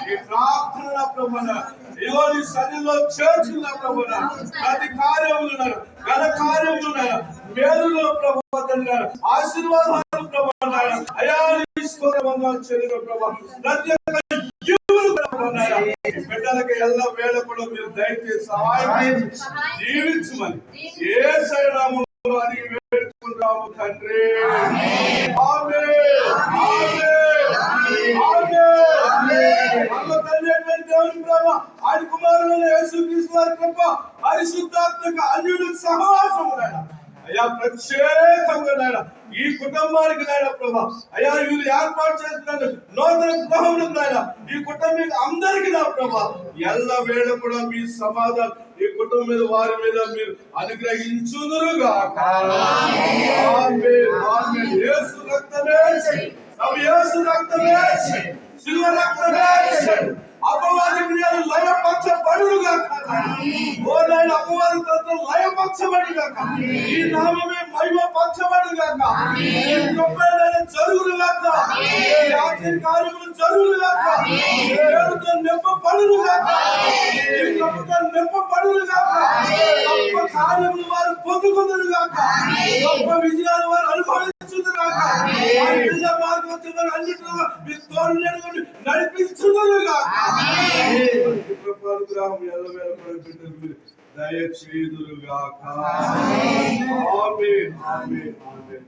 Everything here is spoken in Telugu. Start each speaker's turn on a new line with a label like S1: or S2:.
S1: ఈ ప్రార్థన ప్రభువా ఇదిగో నీ సన్నిధిలో చేర్చున్న ప్రభువా ప్రతి కార్యములు ఘన కార్యములు మేలులో ప్రభువా తండ్రి ఆశీర్వాదాలు ప్రభువా అయా నీ స్తోత్రవందనాలు చెల్లిన ప్రభువా ప్రతి బిడ్డలకి ఎల్ల వేళ కూడా మీరు దయచేసి సహాయం జీవించమని యేసయ్య నామములో అడిగి వేడుకుంటున్నాము తండ్రి ఆమేన్ ఆమేన్ ఆమేన్ అమ్మ తండ్రి దేవుని ప్రేమ ఆయన కుమారుడైన యేసుక్రీస్తు వారి కృప పరిశుద్ధాత్మక అన్యుల సహవాసము అయ్యా ప్రత్యేకంగా నాయన ఈ కుటుంబానికి నాయన ప్రభా అయ్యా వీళ్ళు ఏర్పాటు చేస్తున్న నూతన గృహములకు నాయన ఈ కుటుంబం అందరికీ నా ప్రభా ఎల్ల వేళ కూడా మీ సమాధానం ఈ కుటుంబం మీద వారి మీద మీరు అనుగ్రహించుదురుగాక ఆమేన్ ఆమేన్ యేసు రక్తమే యేసు రక్తమే శిలువ రక్తమే అపవాది క్రియలు లయపరచబడుగాక ఓ నాయన అపవాది తత్వం లయపరచబడుగాక ఈ నామమే మహిమపరచబడుగాక ఈ గొప్పదైన జరుగుగాక ఈ ఆశ్చర్య కార్యములు జరుగుగాక దేవుడితో నింపబడుగాక ఈ గొప్పతో నింపబడుగాక గొప్ప కార్యములు వారు పొందుకుందురుగాక గొప్ప విజయాలు వారు అనుభవించుదురుగాక మార్గం అన్నింటిలో మీ తోడు నడిపించుదురుగాక అనుగ్రహం ఎల్లవేళ బిడ్డలకు దయచేయుదురుగాక ఆమేన్ ఆమేన్ ఆమేన్